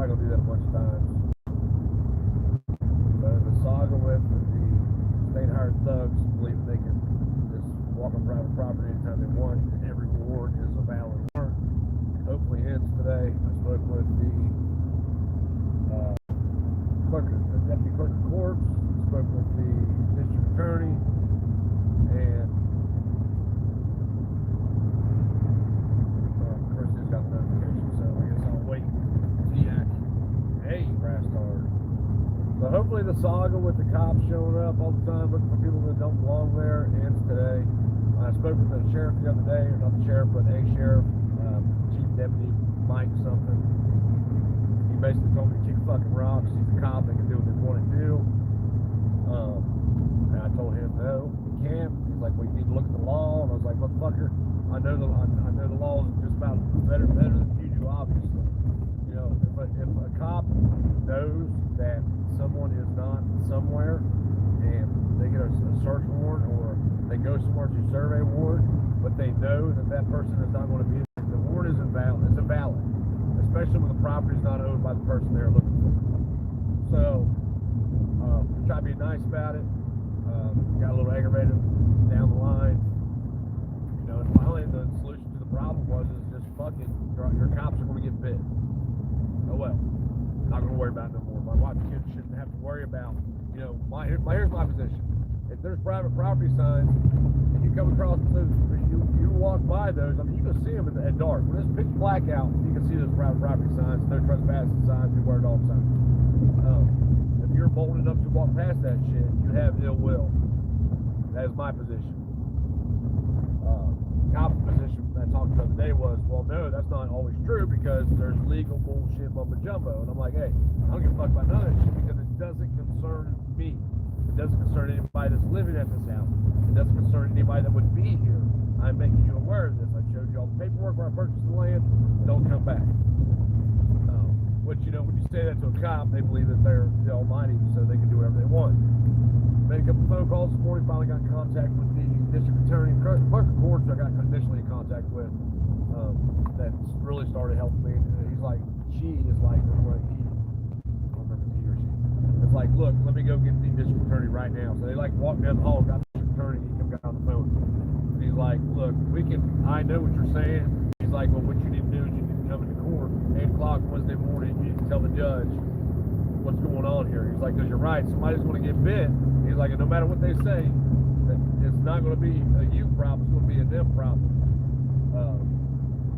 probably gonna do that a bunch of times. So the saga with the state hired thugs believe they can just walk on private property anytime they want, and every reward is a valid warrant. Hopefully ends today. I spoke with the deputy clerk of courts, spoke with the district attorney, and Chris has got the notification, so I guess I'll wait. TAC. Hey, Rastard. So hopefully the saga with the cops showing up all the time looking for people that don't belong there ends today. I spoke with the sheriff the other day, or not the sheriff, but a sheriff, chief deputy Mike something. He basically told me to kick fucking rocks. He's a cop, they can do what they want to do. And I told him no, he can't. He's like, well, you need to look at the law. And I was like, motherfucker, I know the law is just about better than you do, obviously. You know, if a cop knows that someone is not somewhere and they get a search warrant or they go somewhere to survey warrant, but they know that that person is not going to be there, the warrant is invalid. It's invalid, especially when the property is not owned by the person they're looking for. So, we try to be nice about it. Got a little aggravated down the line. You know, and finally the solution to the problem was just fuck it. Your cops are going to get bit. Oh well. Not going to worry about it no more. My wife and kids shouldn't have to worry about, you know, here's my position. If there's private property signs and you come across those, you walk by those, I mean, you can see them at dark. When it's pitch black out, you can see those private property signs, no trespassing signs, beware dog signs. If you're bold enough to walk past that shit, you have ill will. That is my position. Cop's position that I talked about today was, well, no, that's not always true because there's legal bullshit mumbo jumbo. And I'm like, hey, I don't give a fuck about none of that shit because it doesn't concern me. It doesn't concern anybody that's living at this house. It doesn't concern anybody that would be here. I'm making you aware of this. I showed you all the paperwork where I purchased the land. Don't come back. Which, you know, when you say that to a cop, they believe that they're the almighty, so they can do whatever they want. Made a couple phone calls this morning, finally got in contact with the district attorney, clerk of courts I got initially in contact with, that's really started helping me. And he's like, she is like, I don't remember if it's he or she. It's like, look, let me go get the district attorney right now. So they like walked down the hall, got the district attorney, he got on the phone. And he's like, look, I know what you're saying. He's like, well, what you need to do is you need to come into court 8 o'clock Wednesday morning, you need to tell the judge what's going on here. He's like, because you're right, somebody's going to get bit. He's like, and no matter what they say, it's not going to be a you problem, it's going to be a them problem.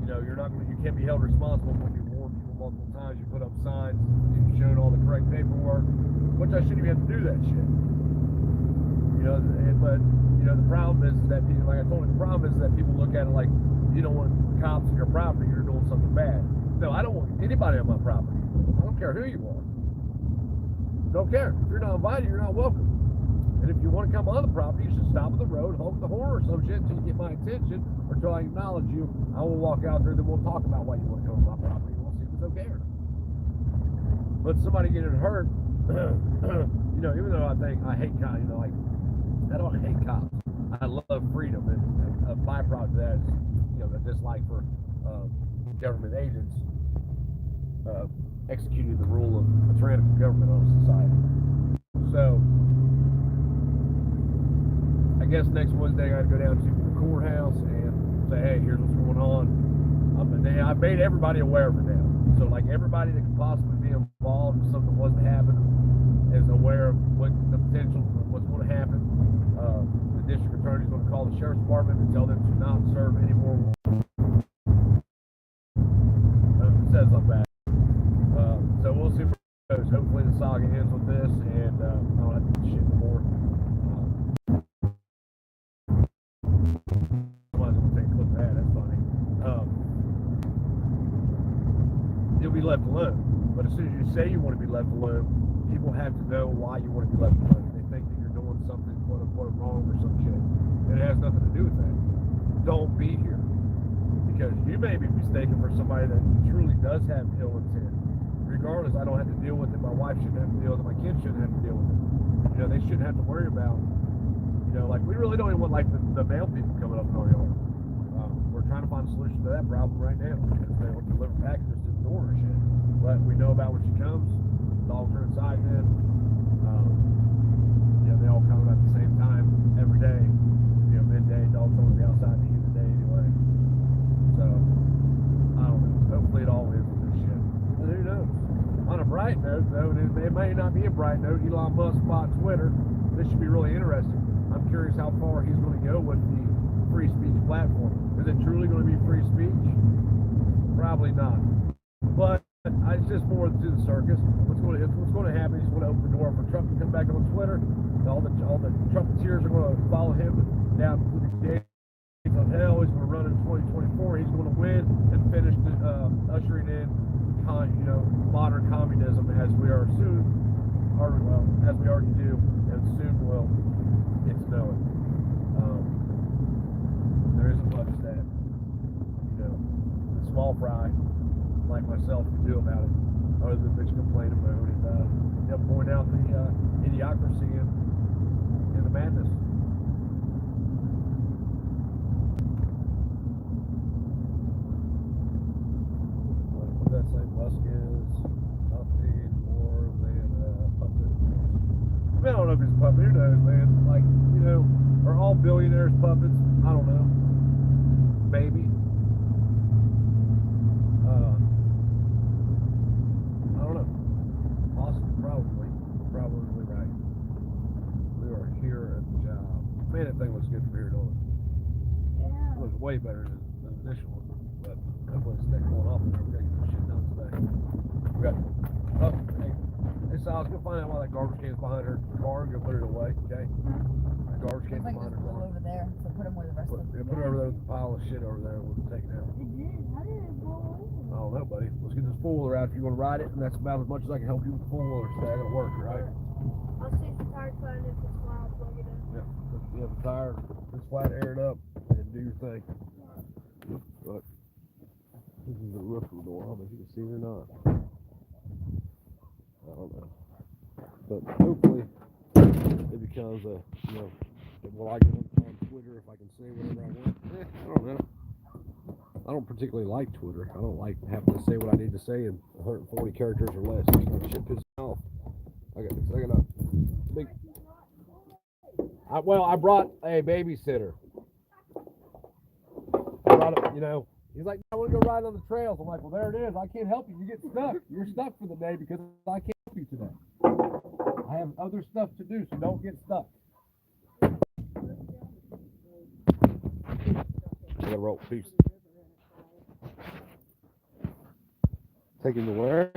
You know, you can't be held responsible when you warn people multiple times, you put up signs, you've shown all the correct paperwork, which I shouldn't even have to do that shit. You know, but you know, the problem is that people, like I told you, the problem is that people look at it like you don't want cops on your property, you're doing something bad. No, I don't want anybody on my property. I don't care who you are. Don't care. If you're not invited, you're not welcome. And if you want to come on the property, you should stop at the road, honk the horn or some shit until you get my attention or until I acknowledge you. I will walk out there, then we'll talk about why you want to come on my property. We'll see if it's okay or not. But somebody getting hurt, you know, even though I hate cops, you know, like, I don't hate cops. I love freedom, and a byproduct of that is, you know, a dislike for government agents executing the rule of a tyrannical government on society. So, I guess next Wednesday I got to go down to the courthouse and say, hey, here's what's going on. I made everybody aware of it now. So, like, everybody that could possibly be involved if something was to happen is aware of what the potential of what's going to happen. The district attorney is going to call the sheriff's department and tell them to not serve any more. It says like that. So we'll see where it goes. Hopefully the saga ends with this, and I don't have to do shit anymore. Somebody's going to take a clip of that. That's funny. You'll be left alone. But as soon as you say you want to be left alone, people have to know why you want to be left alone. They think that you're doing something quote unquote wrong or some shit. And it has nothing to do with that. Don't be here. Because you may be mistaken for somebody that truly does have ill intent. Regardless, I don't have to deal with it. My wife shouldn't have to deal with it. My kids shouldn't have to deal with it. You know, they shouldn't have to worry about, you know, like, we really don't even want, like, the mail people coming up in our yard. We're trying to find a solution to that problem right now because they want to deliver packages to the door and shit. but we know about when she comes. Dogs are inside then. They all come at the same time every day. Midday. Dogs don't want to be outside the heat of the day anyway. So I don't know. Hopefully it all is with this shit. But who knows? On a bright note, though, and it may not be a bright note, Elon Musk bought Twitter. This should be really interesting. I'm curious how far he's going to go with the free speech platform. Is it truly going to be free speech? Probably not. But it's just more to the circus. What's going to happen? He's going to open the door for Trump to come back on Twitter. All the Trumpeteers are going to follow him down to the gates of hell. He's going to run in 2024. He's going to win and finish ushering in, modern communism as we are soon, as we already do, and soon will get to know it. There isn't much that the small fry like myself can do about it, other than bitch complain about it and point out the idiocracy and the madness. What did that say? Musk is nothing more than a puppet. I mean, I don't know if he's a puppet. Who knows, man? Are all billionaires puppets? I don't know. Maybe. I don't know. Awesome. Probably right. We are here at the job. Man, that thing looks good from here, don't it? Yeah. It looks way better than the initial one. But hopefully it's not going off there. We gotta get this shit done today. We got hey Sal, go find out why that garbage can is behind her car and go put it away, okay? The garbage can is behind her car. Over there, so put them where the rest of them. Put it over there with the pile of shit over there. We'll take it out. It did. How did it go over? I don't know, buddy. Let's get this four-wheeler out if you're going to ride it, and that's about as much as I can help you with the four-wheeler today. I got to work, right? I'll see if the tire flat, if it's flat, I'll plug it in. Yeah. If you have a tire, it's flat, air it up, and do your thing. But this is the roof of the door. I don't know if you can see it or not. I don't know. But hopefully it becomes will I get on Twitter if I can say whatever I want? I don't know. I don't particularly like Twitter. I don't like having to say what I need to say in 140 characters or less. That shit pisses me off. I got a big. I brought a babysitter. He's like, I want to go ride on the trails. I'm like, well, there it is. I can't help you. You get stuck. You're stuck for the day because I can't help you today. I have other stuff to do, so don't get stuck. I gotta roll. Peace. Take him to where?